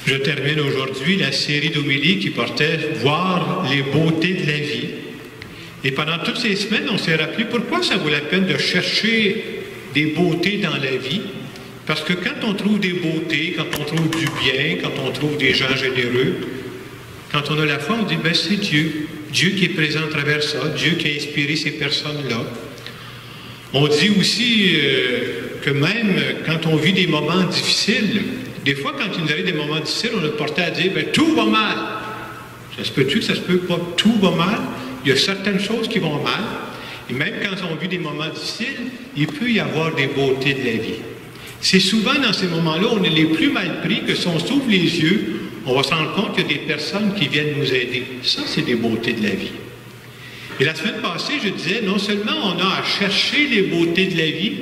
Je termine aujourd'hui la série d'homélies qui portait « Voir les beautés de la vie ». Et pendant toutes ces semaines, on s'est rappelé pourquoi ça vaut la peine de chercher des beautés dans la vie. Parce que quand on trouve des beautés, quand on trouve du bien, quand on trouve des gens généreux, quand on a la foi, on dit ben, c'est Dieu. Dieu qui est présent à travers ça, Dieu qui a inspiré ces personnes-là. On dit aussi que même quand on vit des moments difficiles, des fois, quand il nous arrive des moments difficiles, on est porté à dire ben, tout va mal. Ça se peut-tu que ça se peut pas? Tout va mal. Il y a certaines choses qui vont mal. Et même quand on vit des moments difficiles, il peut y avoir des beautés de la vie. C'est souvent dans ces moments-là, on est les plus mal pris, que si on s'ouvre les yeux, on va se rendre compte qu'il y a des personnes qui viennent nous aider. Ça, c'est des beautés de la vie. Et la semaine passée, je disais, non seulement on a à chercher les beautés de la vie,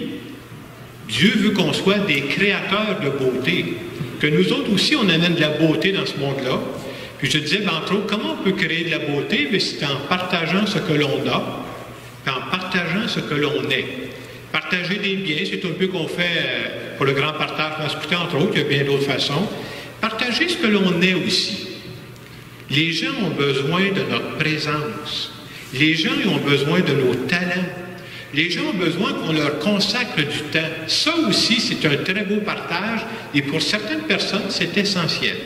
Dieu veut qu'on soit des créateurs de beauté, que nous autres aussi, on amène de la beauté dans ce monde-là. Puis je disais, entre autres, comment on peut créer de la beauté? C'est en partageant ce que l'on a, en partageant ce que l'on est. Partager des biens, c'est un peu qu'on fait pour le grand partage masculin, entre autres, il y a bien d'autres façons. Partager ce que l'on est aussi. Les gens ont besoin de notre présence. Les gens ont besoin de nos talents. Les gens ont besoin qu'on leur consacre du temps. Ça aussi, c'est un très beau partage et pour certaines personnes, c'est essentiel.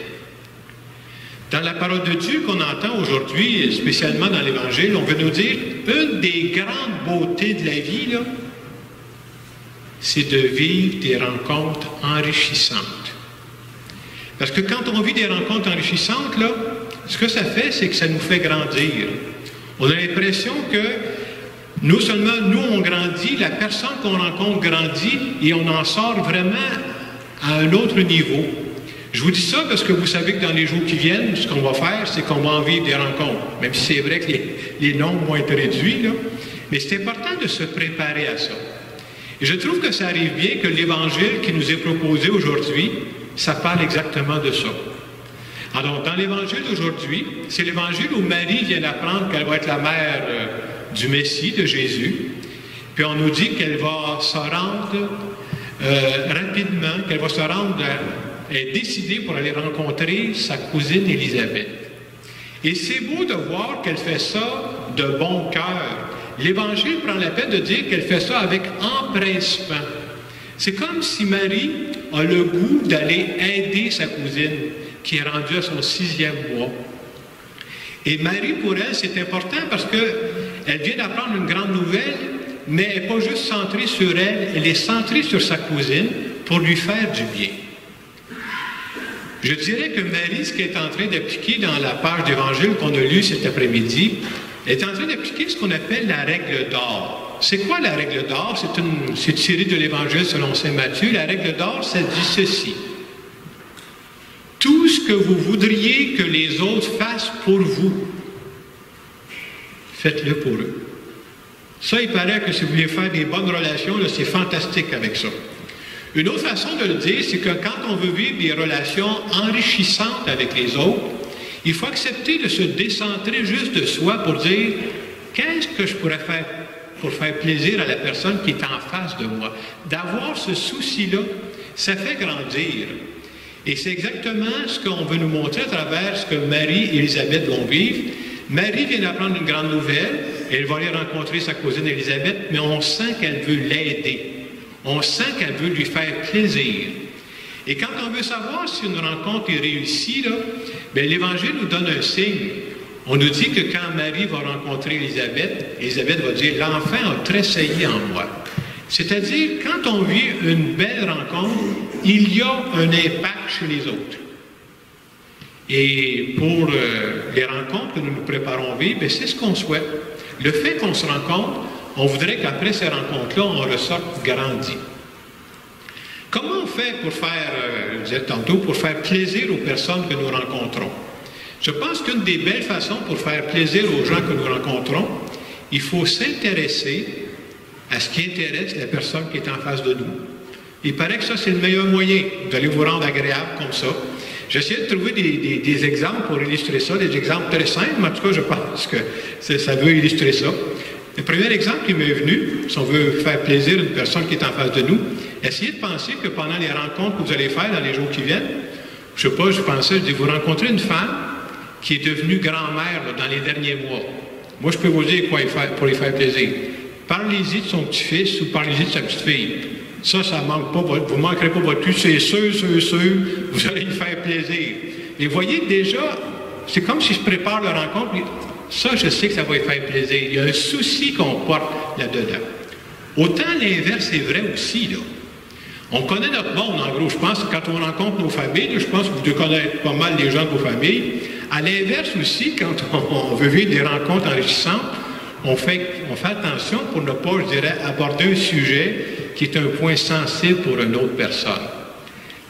Dans la parole de Dieu qu'on entend aujourd'hui, spécialement dans l'Évangile, on veut nous dire une des grandes beautés de la vie, là, c'est de vivre des rencontres enrichissantes. Parce que quand on vit des rencontres enrichissantes, là, ce que ça fait, c'est que ça nous fait grandir. On a l'impression que non seulement nous, on grandit, la personne qu'on rencontre grandit et on en sort vraiment à un autre niveau. Je vous dis ça parce que vous savez que dans les jours qui viennent, ce qu'on va faire, c'est qu'on va en vivre des rencontres. Même si c'est vrai que les nombres vont être réduits, là. Mais c'est important de se préparer à ça. Et je trouve que ça arrive bien que l'Évangile qui nous est proposé aujourd'hui, ça parle exactement de ça. Alors, dans l'Évangile d'aujourd'hui, c'est l'Évangile où Marie vient d'apprendre qu'elle va être la mère du Messie, de Jésus. Puis on nous dit qu'elle va se rendre rapidement, qu'elle va se rendre, elle est décidée pour aller rencontrer sa cousine Élisabeth. Et c'est beau de voir qu'elle fait ça de bon cœur. L'Évangile prend la peine de dire qu'elle fait ça avec empressement. C'est comme si Marie a le goût d'aller aider sa cousine, qui est rendue à son 6e mois. Et Marie, pour elle, c'est important parce qu'elle vient d'apprendre une grande nouvelle, mais elle n'est pas juste centrée sur elle, elle est centrée sur sa cousine pour lui faire du bien. Je dirais que Marie, ce qu'elle est en train d'appliquer dans la page d'Évangile qu'on a lue cet après-midi, elle est en train d'appliquer ce qu'on appelle la règle d'or. C'est quoi la règle d'or? C'est tiré de l'Évangile selon saint Matthieu. La règle d'or, ça dit ceci. Tout ce que vous voudriez que les autres fassent pour vous, faites-le pour eux. Ça, il paraît que si vous voulez faire des bonnes relations, c'est fantastique avec ça. Une autre façon de le dire, c'est que quand on veut vivre des relations enrichissantes avec les autres, il faut accepter de se décentrer juste de soi pour dire « Qu'est-ce que je pourrais faire pour faire plaisir à la personne qui est en face de moi? » D'avoir ce souci-là, ça fait grandir. Et c'est exactement ce qu'on veut nous montrer à travers ce que Marie et Élisabeth vont vivre. Marie vient d'apprendre une grande nouvelle, elle va aller rencontrer sa cousine Élisabeth, mais on sent qu'elle veut l'aider. On sent qu'elle veut lui faire plaisir. Et quand on veut savoir si une rencontre est réussie, là, bien, l'Évangile nous donne un signe. On nous dit que quand Marie va rencontrer Élisabeth, Élisabeth va dire « L'enfant a tressailli en moi ». C'est-à-dire, quand on vit une belle rencontre, il y a un impact chez les autres. Et pour les rencontres que nous nous préparons à vivre, c'est ce qu'on souhaite. Le fait qu'on se rencontre, on voudrait qu'après ces rencontres-là, on ressorte grandi. Comment on fait pour faire, je disais tantôt, pour faire plaisir aux personnes que nous rencontrons? Je pense qu'une des belles façons pour faire plaisir aux gens que nous rencontrons, il faut s'intéresser à ce qui intéresse la personne qui est en face de nous. Il paraît que ça, c'est le meilleur moyen. Vous allez vous rendre agréable comme ça. J'essaie de trouver des exemples pour illustrer ça, des exemples très simples, mais en tout cas, je pense que ça veut illustrer ça. Le premier exemple qui m'est venu, si on veut faire plaisir à une personne qui est en face de nous, essayez de penser que pendant les rencontres que vous allez faire dans les jours qui viennent, Je sais pas, je pensais, je dis, vous rencontrez une femme qui est devenue grand-mère dans les derniers mois. Moi, je peux vous dire quoi pour lui faire plaisir. Parlez-y de son petit-fils ou parlez-y de sa petite-fille. Ça manque pas, vous ne manquerez pas votre cul, c'est sûr, vous allez lui faire plaisir. Et voyez, déjà, c'est comme si je prépare la rencontre, ça, je sais que ça va lui faire plaisir. Il y a un souci qu'on porte là-dedans. Autant l'inverse est vrai aussi, là. On connaît notre monde, en gros. Je pense que quand on rencontre nos familles, je pense que vous devez connaître pas mal les gens de vos familles. À l'inverse aussi, quand on veut vivre des rencontres enrichissantes, on fait attention pour ne pas, je dirais, aborder un sujet qui est un point sensible pour une autre personne.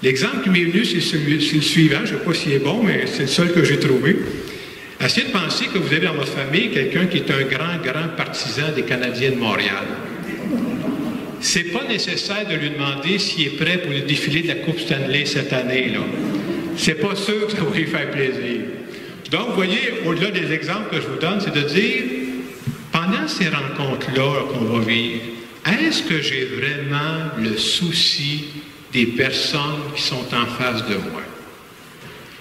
L'exemple qui m'est venu, c'est le suivant. Je ne sais pas s'il est bon, mais c'est le seul que j'ai trouvé. Essayez de penser que vous avez dans votre famille quelqu'un qui est un grand partisan des Canadiens de Montréal. C'est pas nécessaire de lui demander s'il est prêt pour le défilé de la Coupe Stanley cette année, là. C'est pas sûr que ça va lui faire plaisir. Donc, vous voyez, au-delà des exemples que je vous donne, c'est de dire, pendant ces rencontres-là qu'on va vivre, est-ce que j'ai vraiment le souci des personnes qui sont en face de moi?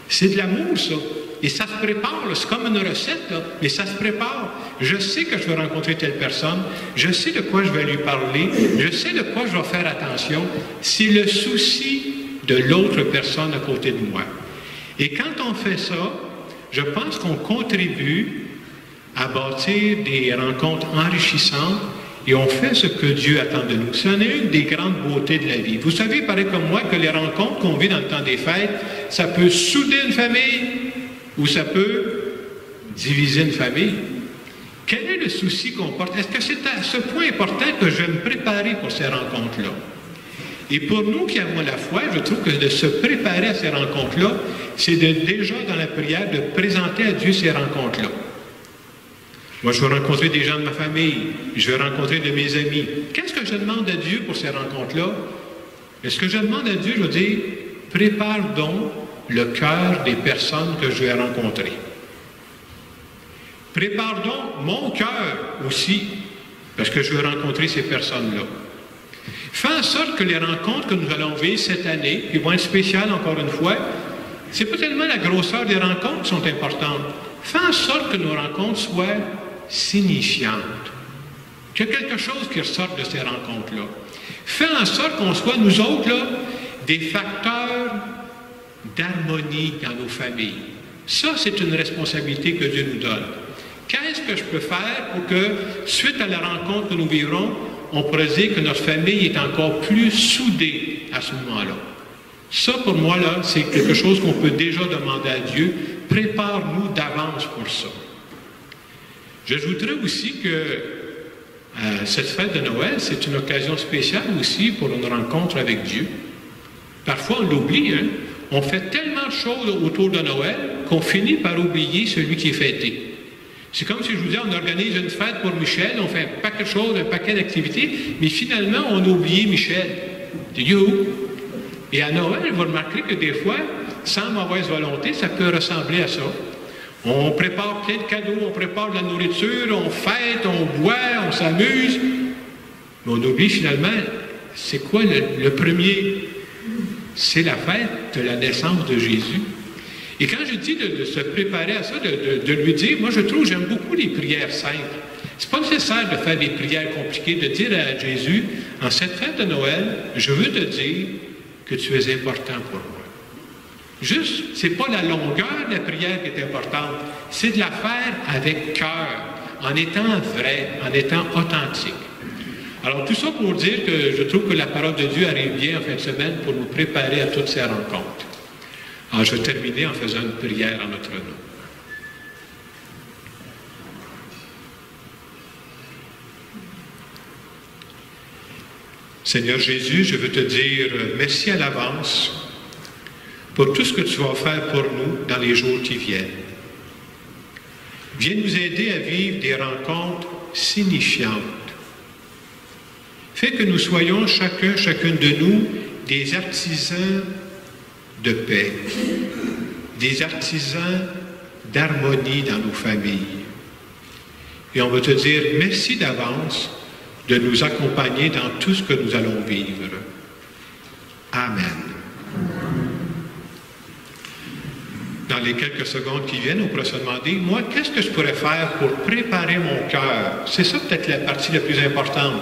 C'est de l'amour, ça. Et ça se prépare, c'est comme une recette, là, mais ça se prépare. Je sais que je vais rencontrer telle personne, je sais de quoi je vais lui parler, je sais de quoi je vais faire attention. C'est le souci de l'autre personne à côté de moi. Et quand on fait ça, je pense qu'on contribue à bâtir des rencontres enrichissantes et on fait ce que Dieu attend de nous. C'en est une des grandes beautés de la vie. Vous savez, pareil comme moi, que les rencontres qu'on vit dans le temps des fêtes, ça peut souder une famille, ou ça peut diviser une famille. Quel est le souci qu'on porte? Est-ce que c'est à ce point important que je vais me préparer pour ces rencontres-là? Et pour nous qui avons la foi, je trouve que de se préparer à ces rencontres-là, c'est déjà dans la prière de présenter à Dieu ces rencontres-là. Moi, je vais rencontrer des gens de ma famille, je vais rencontrer de mes amis. Qu'est-ce que je demande à Dieu pour ces rencontres-là? Est-ce que je demande à Dieu, je veux dire, prépare donc le cœur des personnes que je vais rencontrer. Prépare donc mon cœur aussi, parce que je vais rencontrer ces personnes-là. Fais en sorte que les rencontres que nous allons vivre cette année, qui vont être spéciales encore une fois, c'est pas tellement la grosseur des rencontres qui sont importantes. Fais en sorte que nos rencontres soient signifiantes. Qu'il y a quelque chose qui ressorte de ces rencontres-là. Fais en sorte qu'on soit, nous autres, là, des facteurs d'harmonie dans nos familles. Ça, c'est une responsabilité que Dieu nous donne. Qu'est-ce que je peux faire pour que, suite à la rencontre que nous vivrons, on pourrait dire que notre famille est encore plus soudée à ce moment-là? Ça, pour moi, là, c'est quelque chose qu'on peut déjà demander à Dieu. Prépare-nous d'avance pour ça. J'ajouterais aussi que cette fête de Noël, c'est une occasion spéciale aussi pour une rencontre avec Dieu. Parfois, on l'oublie, hein? On fait tellement de choses autour de Noël qu'on finit par oublier celui qui est fêté. C'est comme si je vous disais, on organise une fête pour Michel, on fait un paquet de choses, un paquet d'activités, mais finalement, on a oublié Michel. You. Et à Noël, vous remarquerez que des fois, sans mauvaise volonté, ça peut ressembler à ça. On prépare plein de cadeaux, on prépare de la nourriture, on fête, on boit, on s'amuse, mais on oublie finalement, c'est quoi le premier? C'est la fête de la naissance de Jésus. Et quand je dis de se préparer à ça, de lui dire, moi je trouve, j'aime beaucoup les prières simples. C'est pas nécessaire de faire des prières compliquées, de dire à Jésus, en cette fête de Noël, je veux te dire que tu es important pour moi. Juste, c'est pas la longueur de la prière qui est importante, c'est de la faire avec cœur, en étant vrai, en étant authentique. Alors, tout ça pour dire que je trouve que la parole de Dieu arrive bien en fin de semaine pour nous préparer à toutes ces rencontres. Alors, je vais terminer en faisant une prière en notre nom. Seigneur Jésus, je veux te dire merci à l'avance pour tout ce que tu vas faire pour nous dans les jours qui viennent. Viens nous aider à vivre des rencontres signifiantes. Fais que nous soyons chacune de nous, des artisans de paix, des artisans d'harmonie dans nos familles. Et on veut te dire merci d'avance de nous accompagner dans tout ce que nous allons vivre. Amen. les quelques secondes qui viennent, on pourrait se demander, moi, qu'est-ce que je pourrais faire pour préparer mon cœur? C'est ça peut-être la partie la plus importante.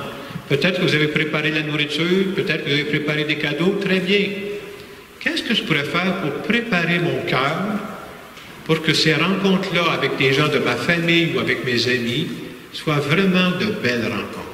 Peut-être que vous avez préparé la nourriture, peut-être que vous avez préparé des cadeaux, très bien. Qu'est-ce que je pourrais faire pour préparer mon cœur pour que ces rencontres-là avec des gens de ma famille ou avec mes amis soient vraiment de belles rencontres?